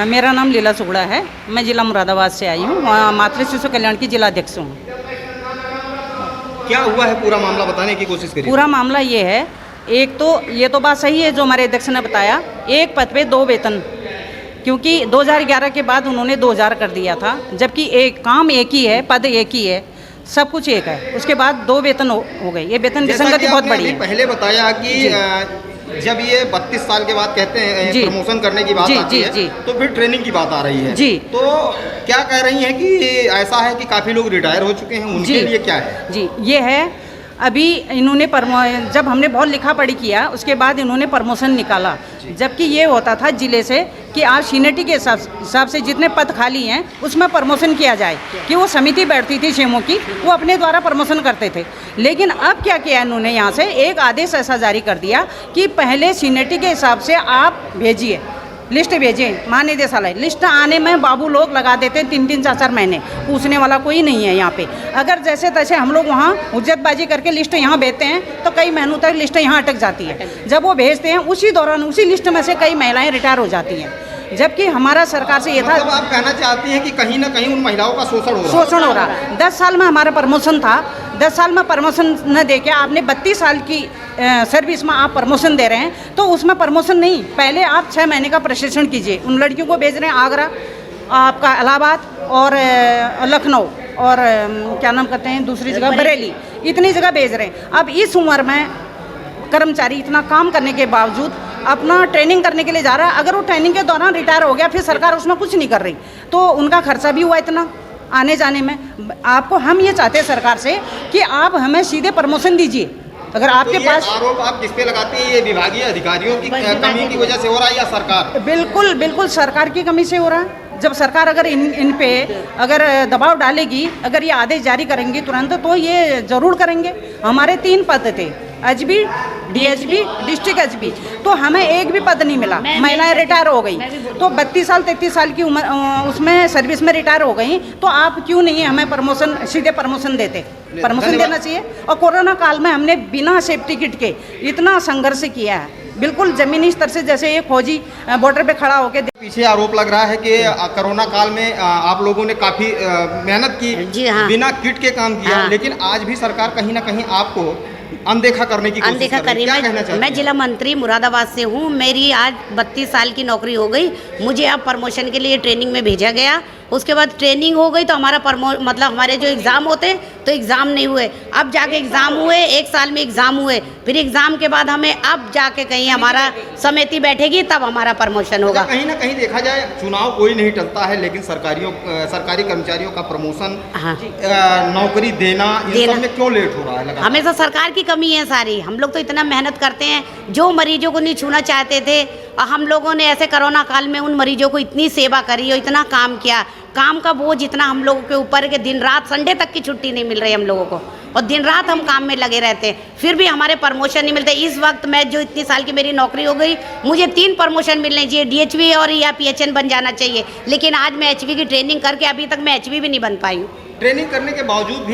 मेरा नाम लीला सुगड़ा है। मैं जिला मुरादाबाद से आई हूँ। मातृ शिशु कल्याण की जिला अध्यक्ष हूँ। क्या हुआ है पूरा मामला बताने की कोशिश करिए। पूरा मामला ये है, एक तो ये तो बात सही है जो हमारे अध्यक्ष ने बताया, एक पद पे 2 वेतन, क्योंकि 2011 के बाद उन्होंने 2000 कर दिया था, जबकि एक काम एक ही है, पद एक ही है, सब कुछ एक है। उसके बाद 2 वेतन हो गए। ये वेतन विसंगति बहुत बड़ी है। पहले बताया कि जब ये 32 साल के बाद कहते हैं प्रमोशन करने की बात आती है तो फिर ट्रेनिंग की बात आ रही है जी। तो क्या कह रही हैं कि ऐसा है कि काफ़ी लोग रिटायर हो चुके हैं, उनके लिए क्या है? जी, ये है अभी इन्होंने जब हमने बहुत लिखा पढ़ी किया उसके बाद इन्होंने प्रमोशन निकाला, जबकि ये होता था जिले से कि आज सीनियरिटी के हिसाब से जितने पद खाली हैं उसमें प्रमोशन किया जाए, कि वो समिति बैठती थी सीएमओ की, वो अपने द्वारा प्रमोशन करते थे। लेकिन अब क्या किया इन्होंने, यहाँ से एक आदेश ऐसा जारी कर दिया कि पहले सीनियरिटी के हिसाब से आप भेजिए, लिस्ट भेजें महानिदेशालय। लिस्ट आने में बाबू लोग लगा देते हैं 3-3, 4-4 महीने, पूछने वाला कोई नहीं है यहाँ पे। अगर जैसे तैसे हम लोग वहाँ हुज्जतबाजी करके लिस्ट यहाँ भेजते हैं तो कई महीनों तक लिस्ट यहाँ अटक जाती है। जब वो भेजते हैं उसी दौरान उसी लिस्ट में से कई महिलाएं रिटायर हो जाती हैं, जबकि हमारा सरकार से ये था। मतलब आप कहना चाहती हैं कि कहीं ना कहीं उन महिलाओं का शोषण हो रहा। 10 साल में हमारा प्रमोशन था, 10 साल में प्रमोशन न दे के आपने 32 साल की सर्विस में आप प्रमोशन दे रहे हैं, तो उसमें प्रमोशन नहीं, पहले आप 6 महीने का प्रशिक्षण कीजिए। उन लड़कियों को भेज रहे हैं आगरा, आपका इलाहाबाद और लखनऊ और क्या नाम करते हैं दूसरी जगह बरेली, इतनी जगह भेज रहे हैं। अब इस उम्र में कर्मचारी इतना काम करने के बावजूद अपना ट्रेनिंग करने के लिए जा रहा है, अगर वो ट्रेनिंग के दौरान रिटायर हो गया फिर सरकार उसमें कुछ नहीं कर रही, तो उनका खर्चा भी हुआ इतना आने जाने में। आपको हम ये चाहते हैं सरकार से कि आप हमें सीधे प्रमोशन दीजिए। अगर आपके तो पास आरोप आप किस पे लगाते हैं, ये विभागीय अधिकारियों की कमी की वजह से हो रहा है या सरकार? बिल्कुल बिल्कुल सरकार की कमी से हो रहा है। जब सरकार अगर इन पे अगर दबाव डालेगी, अगर ये आदेश जारी करेंगी तुरंत, तो ये जरूर करेंगे। हमारे 3 पद थे, एचबी, डीएचबी, डिस्ट्रिक्ट एचबी, तो हमें एक भी पद नहीं मिला। महिलाएं रिटायर हो गई, तो 32 साल 33 साल की उम्र उसमें सर्विस में रिटायर हो गई, तो आप क्यों नहीं हमें प्रमोशन, सीधे प्रमोशन देते? प्रमोशन देना चाहिए। और कोरोना काल में हमने बिना सेफ्टी किट के इतना संघर्ष किया है, बिल्कुल जमीनी स्तर से, जैसे एक फौजी बॉर्डर पे खड़ा होकर। पीछे आरोप लग रहा है कि कोरोना काल में आप लोगों ने काफी मेहनत की, बिना किट के काम किया, लेकिन आज भी सरकार कहीं ना कहीं आपको अनदेखा करने की कोशिश कर रही है। क्या कहना चाहते हैं? मैं जिला मंत्री मुरादाबाद से हूँ। मेरी आज 32 साल की नौकरी हो गई, मुझे अब प्रमोशन के लिए ट्रेनिंग में भेजा गया। उसके बाद ट्रेनिंग हो गई तो हमारा मतलब हमारे जो एग्ज़ाम होते तो एग्ज़ाम नहीं हुए, अब जाके एग्ज़ाम हुए, 1 साल में एग्ज़ाम हुए, फिर एग्ज़ाम के बाद हमें अब जाके कहीं हमारा समिति बैठेगी तब हमारा प्रमोशन होगा। कहीं ना कहीं देखा जाए चुनाव कोई नहीं टलता है, लेकिन सरकारी कर्मचारियों का प्रमोशन, नौकरी देना, इन सब में क्यों लेट हो रहा है? हमेशा सरकार की कमी है सारी। हम लोग तो इतना मेहनत करते हैं, जो मरीजों को नहीं छूना चाहते थे, हम लोगों ने ऐसे कोरोना काल में उन मरीजों को इतनी सेवा करी और इतना काम किया। काम का बोझ इतना हम लोगों के ऊपर है कि दिन रात, संडे तक की छुट्टी नहीं मिल रही हम लोगों को, और दिन रात हम काम में लगे रहते हैं, फिर भी हमारे प्रमोशन नहीं मिलते। इस वक्त मैं जो इतनी साल की मेरी नौकरी हो गई, मुझे 3 प्रमोशन मिलने चाहिए, डीएचवी और या पीएचएन बन जाना चाहिए, लेकिन आज मैं एचवी की ट्रेनिंग करके अभी तक मैं एचवी भी नहीं बन पाई हूँ। ट्रेनिंग करने के बावजूद भी